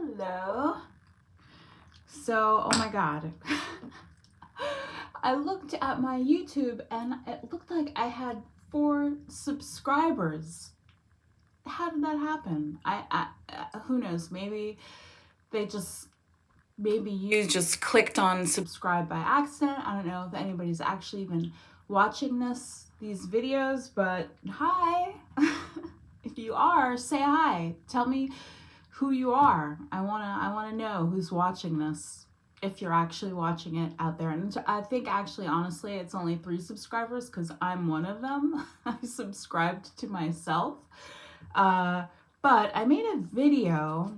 Hello. So, oh my God. I looked at my YouTube and it looked like I had 4 subscribers. How did that happen? Who knows? Maybe you just clicked on subscribe by accident. I don't know if anybody's actually even watching these videos, but hi. If you are, say hi. Tell me who you are. I wanna know who's watching this, if you're actually watching it out there. And I think actually, honestly, it's only 3 subscribers because I'm one of them. I subscribed to myself. But I made a video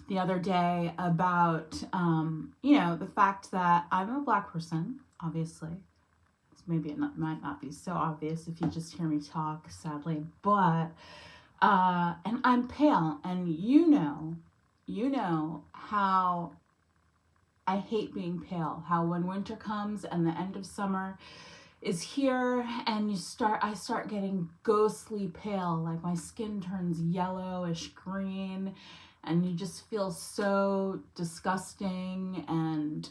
the other day about, the fact that I'm a Black person, obviously. Maybe it might not be so obvious if you just hear me talk, sadly, but and I'm pale, and you know how I hate being pale, how when winter comes and the end of summer is here and I start getting ghostly pale, like my skin turns yellowish green and you just feel so disgusting and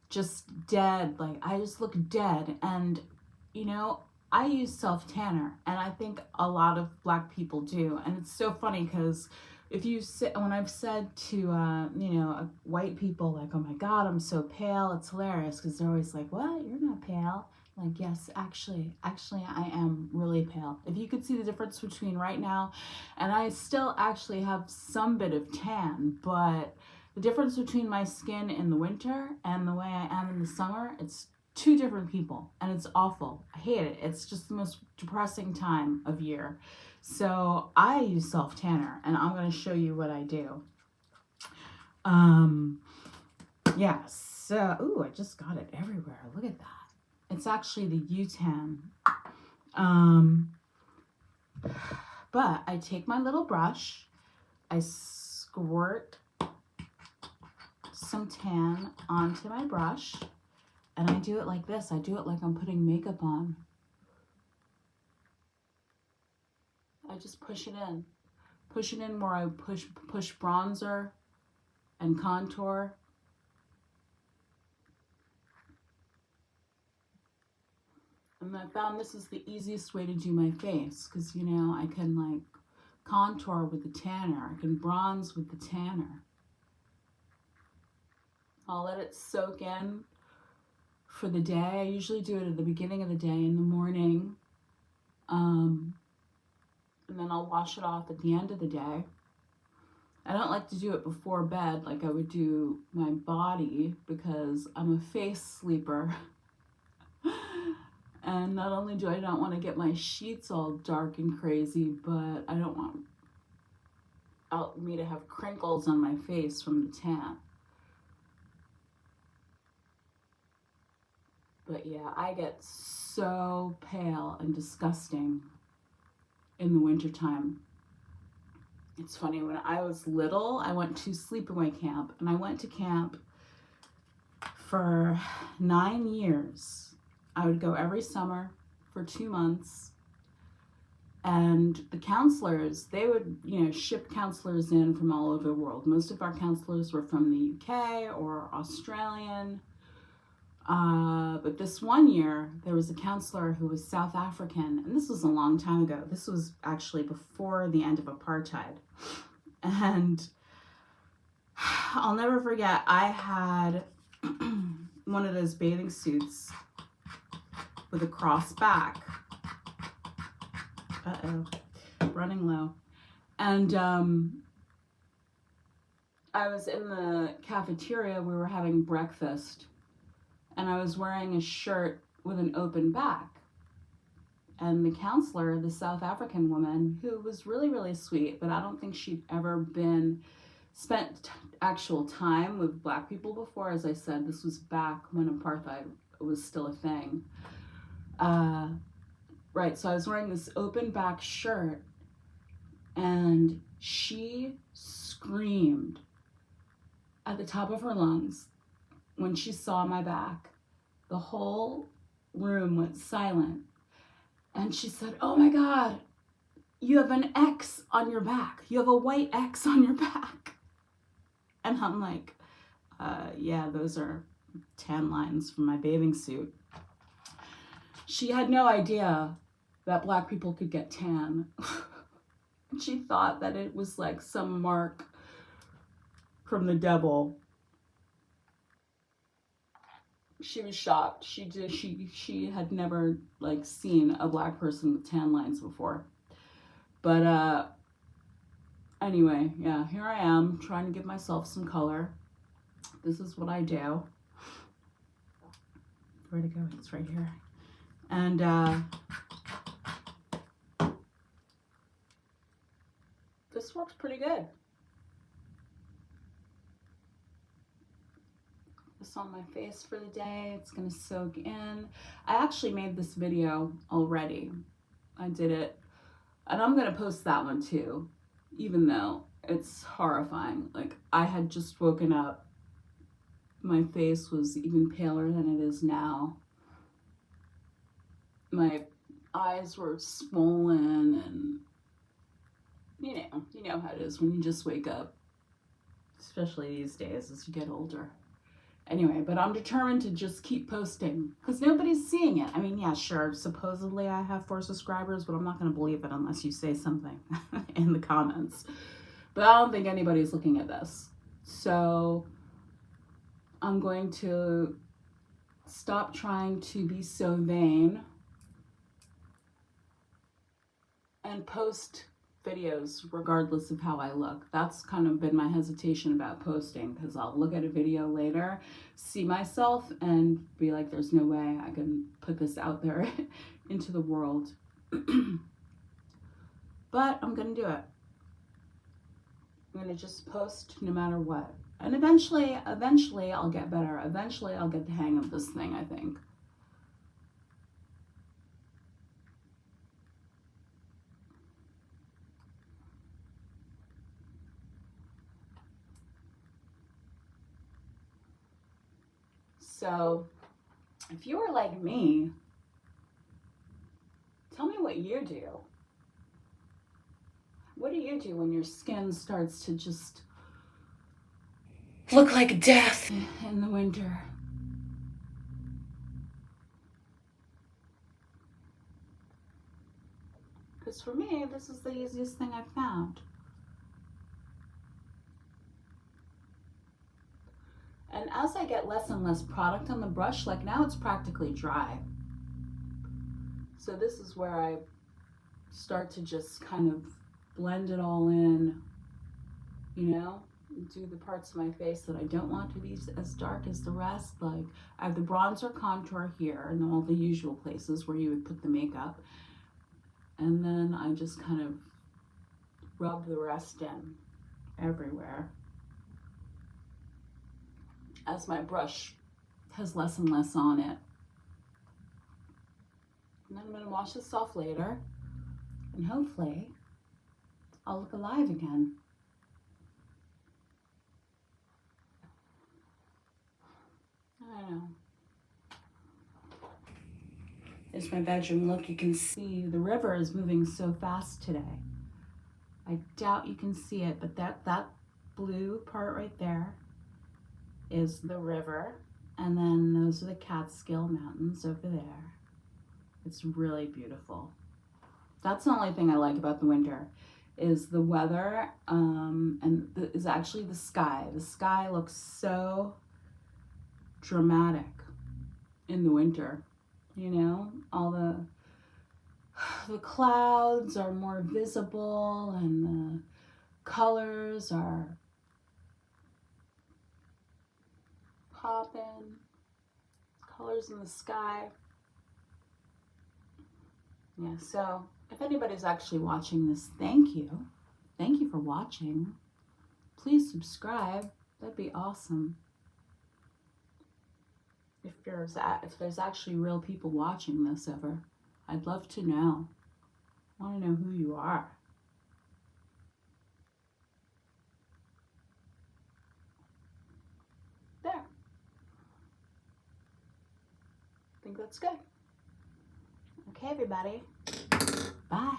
just dead. Like I just look dead. And I use self-tanner, and I think a lot of Black people do. And it's so funny because when I've said to white people, like, oh my God, I'm so pale, it's hilarious because they're always like, what, you're not pale? Like, yes, actually I am really pale. If you could see the difference between right now, and I still actually have some bit of tan, but the difference between my skin in the winter and the way I am in the summer, it's 2 different people, and it's awful. I hate it. It's just the most depressing time of year. So I use self-tanner, and I'm going to show you what I do. So, I just got it everywhere. Look at that. It's actually the Utan. But I take my little brush, I squirt some tan onto my brush, and I do it like this. I do it like I'm putting makeup on. I just push it in. Push it in where I push bronzer and contour. And I found this is the easiest way to do my face because, I can like contour with the tanner. I can bronze with the tanner. I'll let it soak in for the day. I usually do it at the beginning of the day in the morning. And then I'll wash it off at the end of the day. I don't like to do it before bed like I would do my body because I'm a face sleeper. And not only do I not want to get my sheets all dark and crazy, but I don't want me to have crinkles on my face from the tan. But yeah, I get so pale and disgusting in the wintertime. It's funny, when I was little, I went to sleepaway camp, and I went to camp for 9 years. I would go every summer for 2 months, and the counselors, they would, ship counselors in from all over the world. Most of our counselors were from the UK or Australian. But this one year, there was a counselor who was South African, and this was a long time ago. This was actually before the end of apartheid. And I'll never forget, I had one of those bathing suits with a cross back. Running low. And I was in the cafeteria, we were having breakfast, and I was wearing a shirt with an open back. And the counselor, the South African woman, who was really, really sweet, but I don't think she'd ever spent actual time with Black people before. As I said, this was back when apartheid was still a thing. Right, so I was wearing this open back shirt, and she screamed at the top of her lungs when she saw my back. The whole room went silent. And she said, oh my God, you have an X on your back. You have a white X on your back. And I'm like, yeah, those are tan lines from my bathing suit. She had no idea that Black people could get tan. She thought that it was like some mark from the devil. She was shocked. She had never like seen a Black person with tan lines before. But anyway, yeah, here I am trying to give myself some color. This is what I do. Where'd it go? It's right here. And this works pretty good. This on my face for the day. It's gonna soak in. I actually made this video already. I did it, and I'm gonna post that one too, even though it's horrifying. Like, I had just woken up. My face was even paler than it is now. My eyes were swollen, and you know how it is when you just wake up, especially these days as you get older. Anyway, but I'm determined to just keep posting because nobody's seeing it. I mean, yeah, sure, supposedly I have 4 subscribers, but I'm not going to believe it unless you say something in the comments. But I don't think anybody's looking at this. So I'm going to stop trying to be so vain and post videos regardless of how I look. That's kind of been my hesitation about posting, because I'll look at a video later, see myself, and be like, there's no way I can put this out there into the world. But I'm gonna do it. I'm gonna just post no matter what. And eventually I'll get better. Eventually I'll get the hang of this thing, I think. So if you are like me, tell me what you do. What do you do when your skin starts to just look like death in the winter? Because for me, this is the easiest thing I've found. And as I get less and less product on the brush, like now it's practically dry. So this is where I start to just kind of blend it all in, you know, do the parts of my face that I don't want to be as dark as the rest. Like, I have the bronzer contour here and all the usual places where you would put the makeup. And then I just kind of rub the rest in everywhere as my brush has less and less on it. And then I'm gonna wash this off later, and hopefully I'll look alive again. I don't know. There's my bedroom look. You can see the river is moving so fast today. I doubt you can see it, but that blue part right there is the river, and then those are the Catskill Mountains over there. It's really beautiful. That's the only thing I like about the winter, is the weather, is actually the sky. The sky looks so dramatic in the winter, you know? All the clouds are more visible, and the colors are popping, colors in the sky. Yeah, so if anybody's actually watching this, thank you. Thank you for watching. Please subscribe. That'd be awesome. If there's actually real people watching this ever, I'd love to know. I want to know who you are. There. I think that's good. Okay, everybody. Bye.